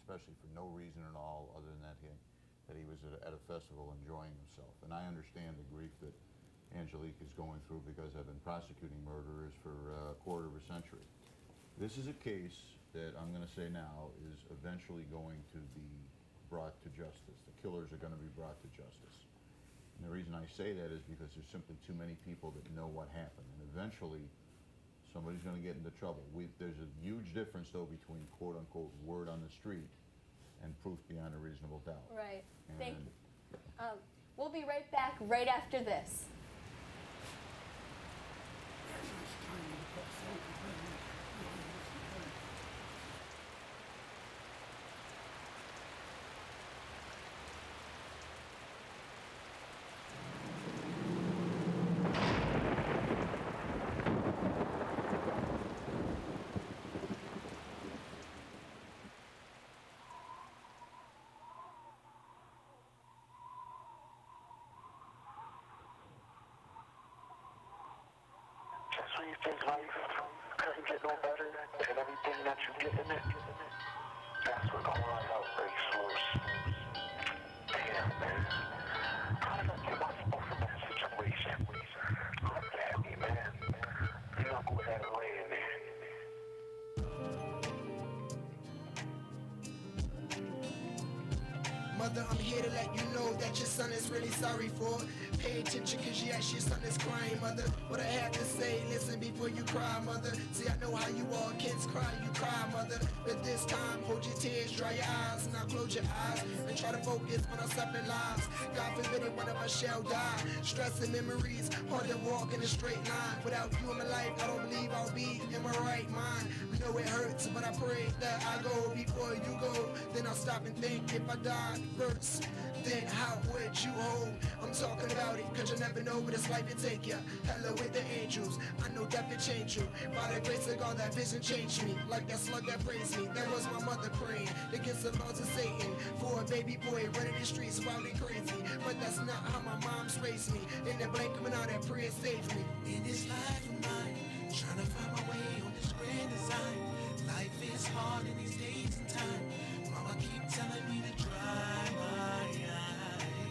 especially for no reason at all other than that he was at a festival enjoying himself. And I understand the grief that Angelique is going through because I've been prosecuting murderers for a quarter of a century. This is a case that I'm going to say now is eventually going to be brought to justice. The killers are going to be brought to justice. And the reason I say that is because there's simply too many people that know what happened. And eventually, somebody's going to get into trouble. There's a huge difference, though, between quote-unquote word on the street and proof beyond a reasonable doubt. Right. And Thank you. We'll be right back right after this. Just when you think life couldn't get no better than everything that you get in it, that's when all hell breaks loose. Damn, man. How did I get myself from that situation? Look at me, man. You're not going to have a way in there. Mother, I'm here to let you know that your son is really sorry for it. Pay attention cause yes, your son is crying, mother. What I have to say, listen before you cry, mother. See, I know how you all kids cry, you cry, mother. But this time, hold your tears, dry your eyes. Now close your eyes and try to focus on our separate lives. God forbid it, one of us shall die. Stress and memories, hard to walk in a straight line. Without you in my life, I don't believe I'll be in my right mind. I know it hurts, but I pray that I go before you go. Then I'll stop and think if I die first, then how would you hold? I'm talking about it, cause you never know where this life will take you. Hello with the angels, I know that will change you. By the grace of God, that vision changed me. Like that slug that praised me, that was my mother praying against the laws of Satan. For a baby boy running the streets wildly crazy. But that's not how my mom's raised me. In the blink of an eye, that prayer saved me. In this life of mine, trying to find my way on this grand design. Life is hard in these days and time. Mama keep telling me to dry my eyes.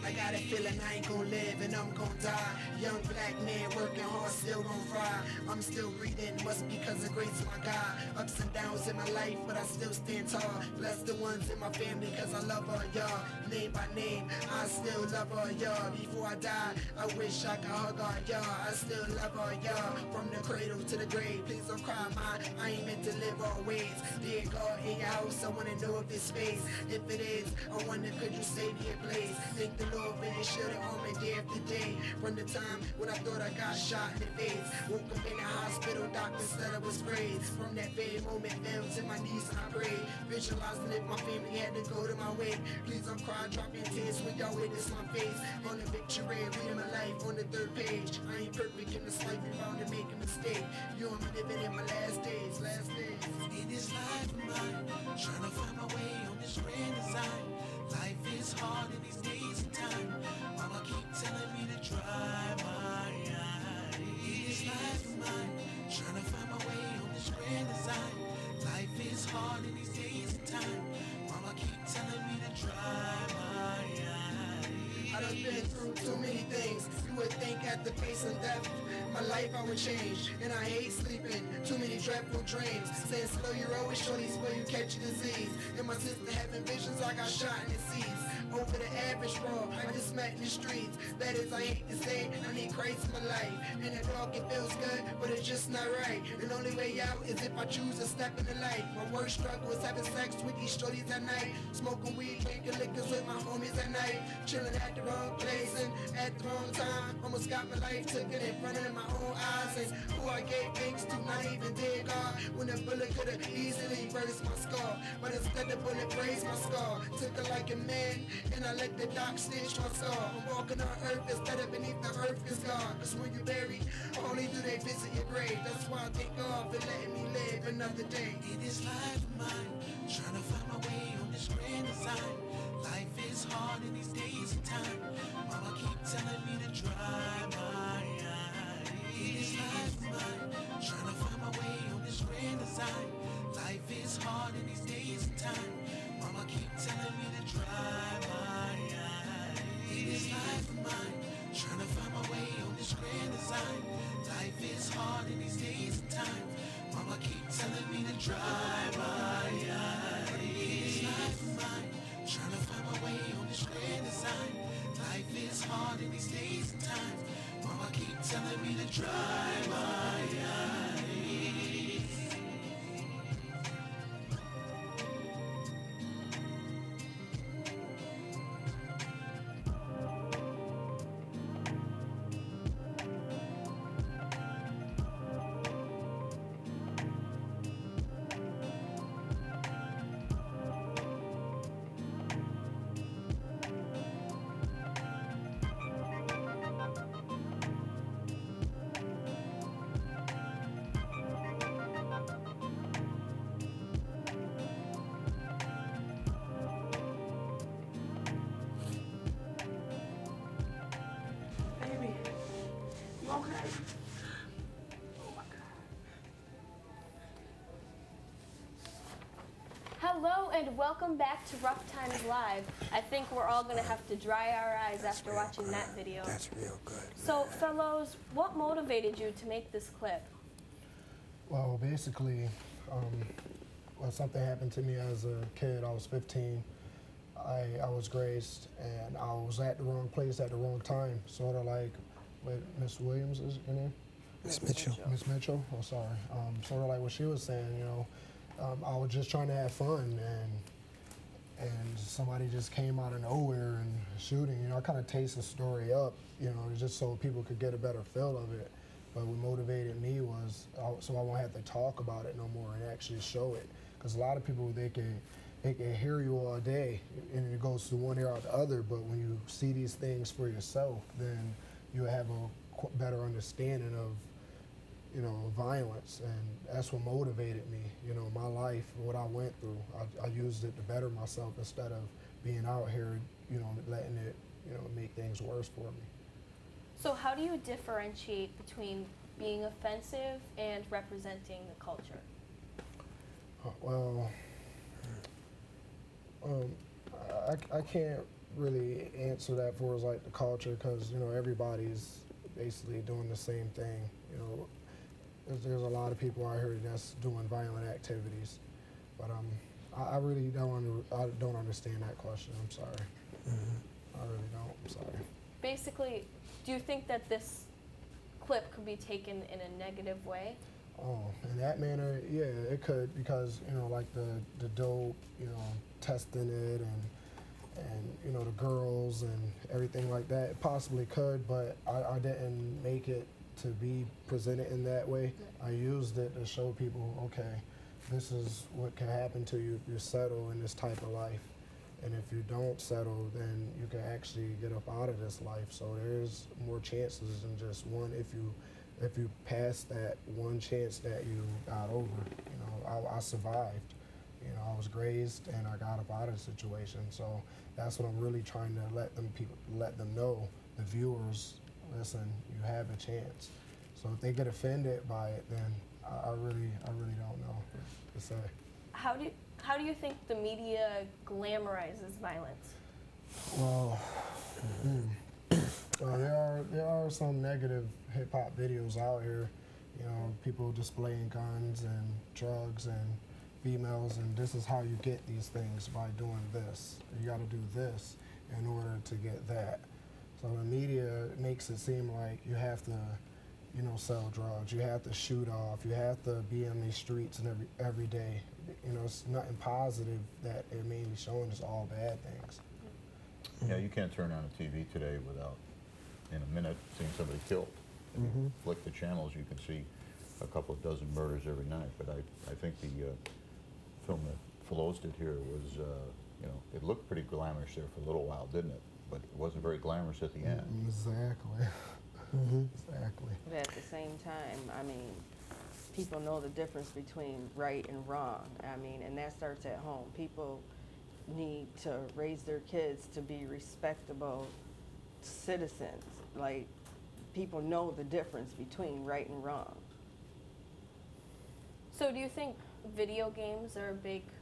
I got a feeling I ain't gon' live and I'm gon' die. Young black man working hard, still gon' fry. I'm still breathing, must be cause of grace of my God. Ups and downs in my life, but I still stand tall. Bless the ones in my family cause I love all y'all. Name by name, I still love all y'all. Before I die, I wish I could hug all y'all. I still love all y'all. From the cradle to the grave, please don't cry, mine. I ain't meant to live always. Dear God, in your house, I wanna know if it's space. If it is, I wonder could you save me a place. Thank the Lord for his shielding on me day after day. From the time when I thought I got shot in the face, woke up in the hospital, doctor said I was sprayed. From that very moment, fell to my knees and I prayed, visualizing if my family had to go to my way. Please don't cry, dropping tears when y'all witness my face. On the victory, reading my life on the third page. I ain't perfect in this life, you're bound to make a mistake. You and me living in my last days, last days. In this life of mine, trying to find my way on this grand design. Life is hard in these days and time. Mama keep telling me to dry my eyes. In this life of mine, trying to find my way on this grand design. Life is hard in these days and time. Mama keep telling me to dry my eyes. I done been through too many things. You would think at the face of death, my life I would change. And I hate sleeping, too many dreadful dreams. Saying slow your roll with shorties where you catch a disease. And my sister having visions I got shot in the seas. Over the average bro, I just met in the streets. That is, I hate to say, I need Christ in my life. In the dark it feels good, but it's just not right. And the only way out is if I choose to step in the light. My worst struggle is having sex with these shorties at night. Smoking weed, drinking liquors with my homies at night. Chilling at the wrong place and at the wrong time. Almost got my life taken in front of my own eyes. And who I gave things to, not even dear God. When a bullet could have easily erased my scar, but instead the bullet grazed my scar. Took it like a man, and I let the doc stitch my scar. I'm walking on earth instead of beneath the earth is God. Cause when you're buried, only do they visit your grave. That's why I thank God for letting me live another day. In this life of mine, trying to find my way on this grand design. Life is hard in these days and time. Mama keep telling me to dry my eyes. In this life of mine, trying to find my way on this grand design. Life is hard in these days and time. Mama keep telling me to dry my eyes. In this life of mine, trying to find my way on this grand design. Life is hard in these days and times. Mama keep telling me to dry my eyes. In this life of mine, trying to find my way on this grand design. Life is hard in these days and times. Mama keep telling me to dry my eyes. Baby, you okay? Hello and welcome back to Rough Times Live. I think we're all going to have to dry our eyes after watching that video. That's real good. So, Feloz, what motivated you to make this clip? Well, basically, well, something happened to me as a kid. I was 15. I was grazed, and I was at the wrong place at the wrong time. Sort of like what Miss Williams is your name? Miss Mitchell. Miss Mitchell. Oh, sorry. Sort of like what she was saying. You know, I was just trying to have fun, and somebody just came out of nowhere and shooting. You know, I kind of taste the story up. You know, just so people could get a better feel of it. But what motivated me was so I won't have to talk about it no more and actually show it. Because a lot of people, they can hear you all day and it goes to one ear out the other. But when you see these things for yourself, then you have a better understanding of, you know, violence. And that's what motivated me. You know, my life, what I went through, I used it to better myself instead of being out here, you know, letting it, you know, make things worse for me. So, how do you differentiate between being offensive and representing the culture? Well, I can't really answer that for us like the culture because, you know, everybody's basically doing the same thing. You know, there's a lot of people out here that's doing violent activities, but I really don't understand that question. I'm sorry. I really don't. I'm sorry. Basically, do you think that this clip could be taken in a negative way? Oh, in that manner, yeah, it could because, you know, like the dope, you know, testing it and you know, the girls and everything like that, it possibly could, but I didn't make it to be presented in that way. I used it to show people, okay, this is what can happen to you if you settle in this type of life. And if you don't settle, then you can actually get up out of this life. So there's more chances than just one. If you pass that one chance that you got over, you know, I survived. You know, I was grazed and I got up out of the situation. So that's what I'm really trying to let them know, the viewers. Listen, you have a chance. So if they get offended by it, then I really don't know what to say. How do you think the media glamorizes violence? Well, there are some negative hip hop videos out here. You know, people displaying guns and drugs and females, and this is how you get these things by doing this. You got to do this in order to get that. So the media makes it seem like you have to, you know, sell drugs. You have to shoot off. You have to be on these streets and every day. You know, it's nothing positive that they're mainly showing. It's all bad things. Yeah, you can't turn on a TV today without, in a minute, seeing somebody killed. If you flick the channels, you can see a couple of dozen murders every night. But I think the film that Feloz did here was, you know, it looked pretty glamorous there for a little while, didn't it? But it wasn't very glamorous at the end. Exactly. Exactly. But at the same time, I mean, people know the difference between right and wrong. I mean, and that starts at home. People need to raise their kids to be respectable citizens. Like, people know the difference between right and wrong. So do you think video games are a big